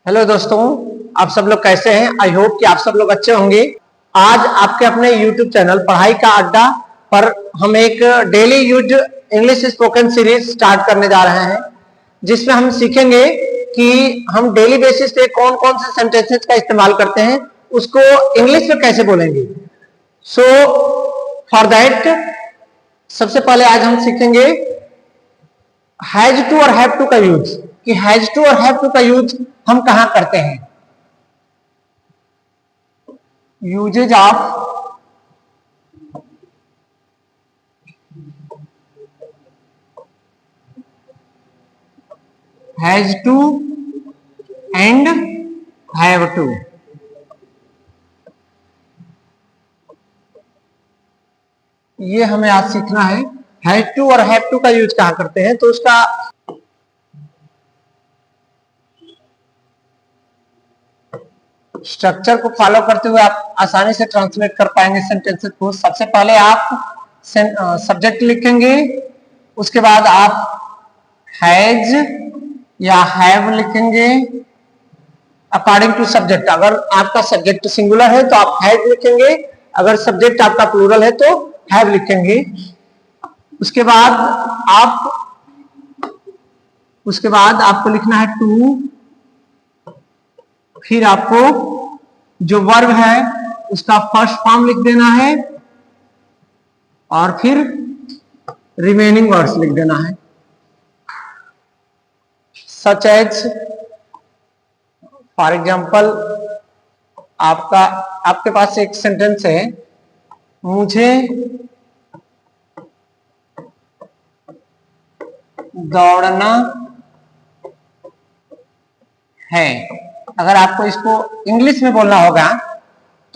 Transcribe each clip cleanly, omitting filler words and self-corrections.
Hello दोस्तों, आप सब लोग कैसे हैं? आई होप कि आप सब लोग अच्छे होंगे। आज आपके अपने YouTube चैनल पढ़ाई का अड्डा पर हम एक daily use English spoken series start करने जा रहे हैं, जिसमें हम सीखेंगे कि हम डेली बेसिस पे कौन कौन से सेंटेंसेस का इस्तेमाल करते हैं, उसको इंग्लिश में कैसे बोलेंगे। सो फॉर दैट सबसे पहले आज हम सीखेंगे हैज टू और हैव टू का यूज, कि हैज टू और हैव टू का यूज हम कहां करते हैं। Uses of has to and have to. ये हमें आज सीखना है, हैज टू और हैव टू का यूज कहां करते हैं। तो उसका स्ट्रक्चर को फॉलो करते हुए आप आसानी से ट्रांसलेट कर पाएंगे सेंटेंसेस को। सबसे पहले आप सब्जेक्ट लिखेंगे, उसके बाद आप हैज या हैव लिखेंगे अकॉर्डिंग टू सब्जेक्ट। अगर आपका सब्जेक्ट सिंगुलर है तो आप हैज लिखेंगे, अगर सब्जेक्ट आपका प्लूरल है तो हैव लिखेंगे। उसके बाद आपको लिखना है टू, फिर आपको जो वर्ब है उसका फर्स्ट फॉर्म लिख देना है और फिर रिमेनिंग वर्ड्स लिख देना है। सच एज फॉर एग्जाम्पल आपके पास एक सेंटेंस है, मुझे दौड़ना है। अगर आपको इसको इंग्लिश में बोलना होगा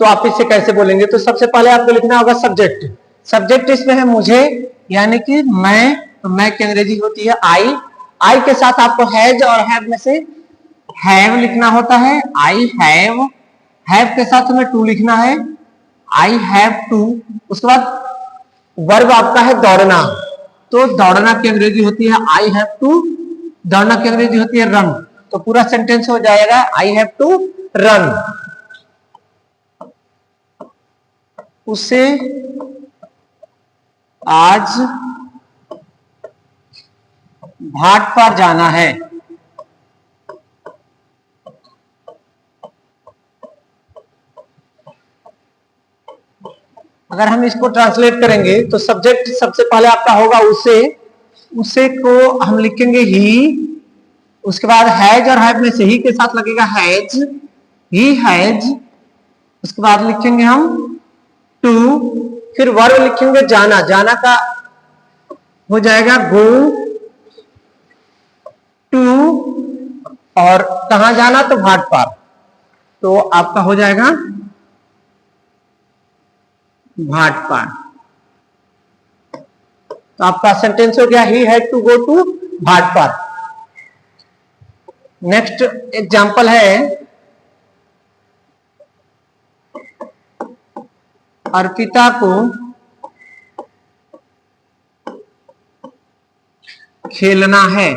तो आप इसे कैसे बोलेंगे? तो सबसे पहले आपको लिखना होगा सब्जेक्ट। सब्जेक्ट इसमें है मुझे, यानी कि मैं, तो मैं की अंग्रेजी होती है आई। आई के साथ आपको हैज और हैव में से हैव लिखना होता है, आई हैव। हैव के साथ हमें टू लिखना है, आई हैव टू। उसके बाद वर्ब आपका है दौड़ना, तो दौड़ना की अंग्रेजी होती है आई हैव टू, दौड़ना की अंग्रेजी होती है रन। तो पूरा सेंटेंस हो जाएगा आई हैव टू रन। उसे आज घाट पर जाना है। अगर हम इसको ट्रांसलेट करेंगे तो सब्जेक्ट सबसे पहले आपका होगा उसे, उसे को हम लिखेंगे ही। उसके बाद हैज और हैव में से ही के साथ लगेगा हैज, ही हैज। उसके बाद लिखेंगे हम टू, फिर वर्ब लिखेंगे जाना। जाना का हो जाएगा गो टू, और कहां जाना? तो घाट पर, तो आपका हो जाएगा घाट पर। तो आपका सेंटेंस हो गया he had to go to ghat पर। नेक्स्ट एग्जांपल है, अर्पिता को खेलना है।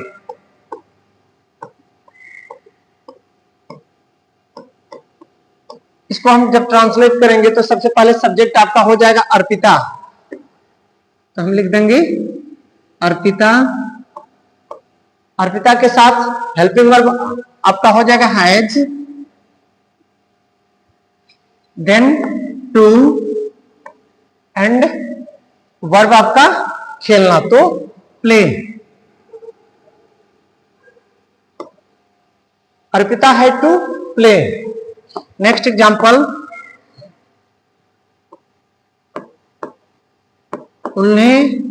इसको हम जब ट्रांसलेट करेंगे तो सबसे पहले सब्जेक्ट आपका हो जाएगा अर्पिता, तो हम लिख देंगे अर्पिता। अर्पिता के साथ हेल्पिंग वर्ब आपका हो जाएगा has, then to and verb आपका खेलना, तो play. Arpita had to play. Next example, उन्हें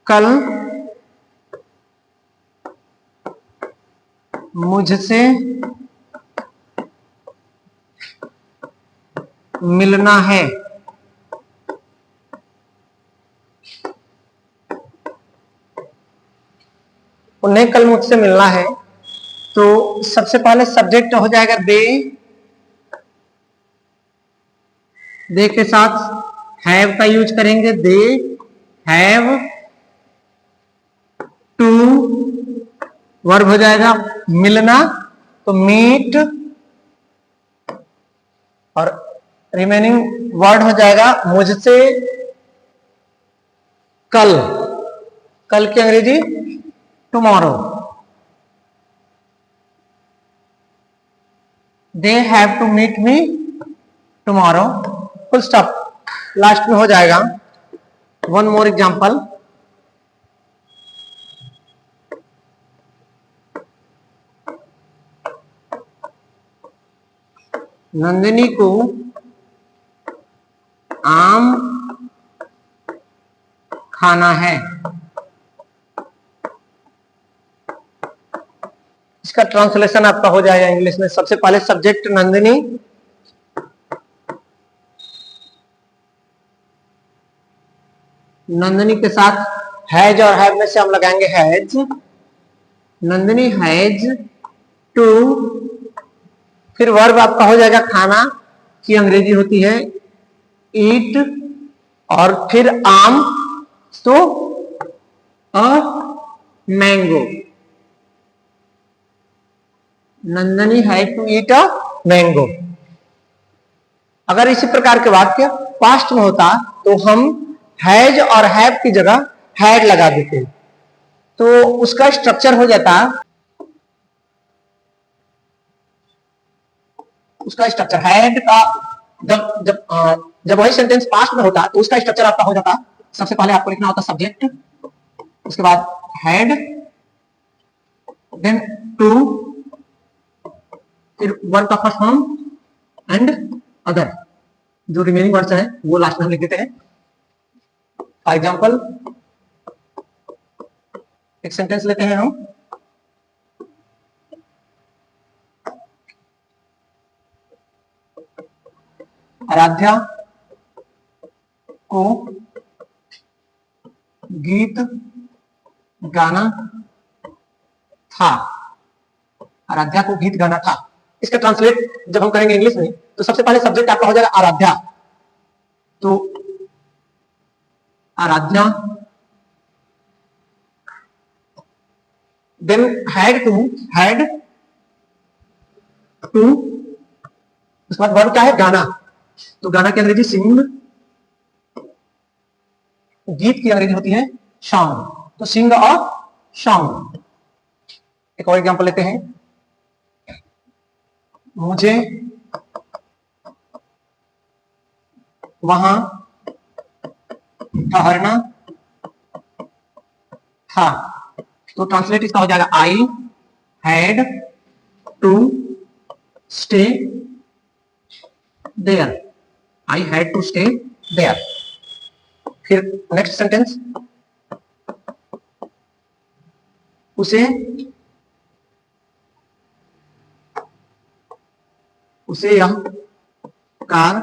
कल मुझसे मिलना है। उन्हें कल मुझसे मिलना है, तो सबसे पहले सब्जेक्ट हो जाएगा दे, दे के साथ हैव का यूज करेंगे, दे हैव टू वर्ब हो जाएगा मिलना, तो मीट, और रिमेनिंग वर्ड हो जाएगा मुझसे कल। कल की अंग्रेजी tomorrow. They have to meet me tomorrow, full stop, last में हो जाएगा। वन मोर एग्जांपल, नंदिनी को आम खाना है। इसका ट्रांसलेशन आपका हो जाएगा इंग्लिश में। सबसे पहले सब्जेक्ट नंदिनी, नंदिनी के साथ हैज और हैव में से हम लगाएंगे हैज। नंदिनी हैज टू, फिर वर्ब आपका हो जाएगा खाना की अंग्रेजी होती है ईट, और फिर आम तो mango. Nandini had to eat a mango. अगर इसी प्रकार के वाक्य पास्ट में होता तो हम हैज और हैव की जगह हैड लगा देते, तो उसका स्ट्रक्चर हो जाता, उसका स्ट्रक्चर हैड का जब जब जब वही सेंटेंस पास्ट में होता तो उसका स्ट्रक्चर आपका हो जाता, सबसे पहले आपको लिखना होता सब्जेक्ट, उसके बाद हैड, देन टू, फिर वर्ब का फर्स्ट फॉर्म एंड अदर। जो रिमेनिंग वर्ड्स हैं वो लास्ट में हम लिख देते हैं। फॉर एग्जांपल एक सेंटेंस लेते हैं हम, आराध्या को गीत गाना था। आराध्या को गीत गाना था, इसका ट्रांसलेट जब हम करेंगे इंग्लिश में तो सबसे पहले सब्जेक्ट आपका हो जाएगा आराध्या, तो आराध्या, देन हैड टू, उसके बाद वर्ब क्या है गाना, तो गाना की अंग्रेजी सिंग, गीत की अंग्रेजी होती है सॉन्ग, तो सिंग और सॉन्ग। एक और एग्जांपल लेते हैं, मुझे वहां ठहरना था, तो ट्रांसलेट इसका हो जाएगा I had to stay there, I had to stay there. फिर नेक्स्ट सेंटेंस, उसे यह कार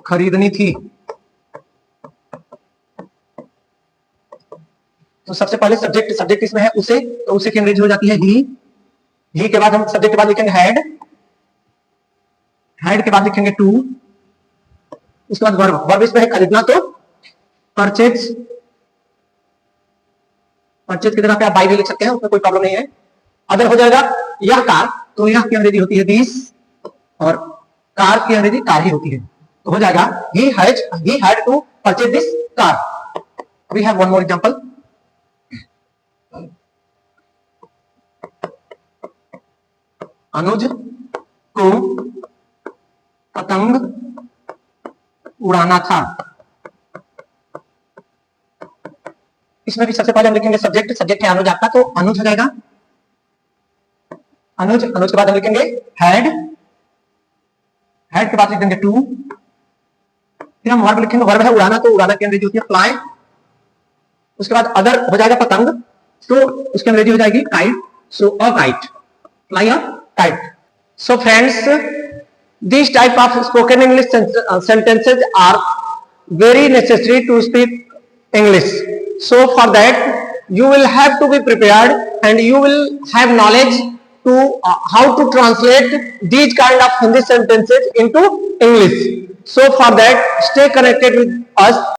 खरीदनी थी, तो सबसे पहले सब्जेक्ट इसमें है उसे, तो उसे की अंग्रेजी हो जाती है ही के बाद हम सब्जेक्ट के बाद लिखेंगे हैड के बाद लिखेंगे टू, उसके बाद वर्ब इसमें है खरीदना, तो परचेज की जगह पे आप बाय भी लिख सकते हैं, उसमें कोई प्रॉब्लम नहीं है। अदर हो जाएगा यह कार, तो यह की अंग्रेजी होती है दिस, और कार की अंग्रेजी कार ही होती है, तो हो जाएगा he had to purchase this car। We have one more example, अनुज को पतंग उड़ाना था, इसमें भी सबसे पहले हम लिखेंगे सब्जेक्ट है अनुज आपका, तो अनुज हो जाएगा अनुज के बाद हम लिखेंगे हैड के बाद लिख देंगे टू, फिर हम वर्ब लिखेंगे, वर्ब है उड़ाना, तो उड़ाना की अंग्रेजी होती है फ्लाई, उसके बाद अदर हो जाएगा पतंग, तो उसकी अंग्रेजी हो जाएगी kite, so a kite, fly a kite. So friends, this type of spoken English sentences are very necessary to speak English. So for that you will have to be prepared and you will have knowledge to how to translate these kind of Hindi sentences into English. So for that stay connected with us.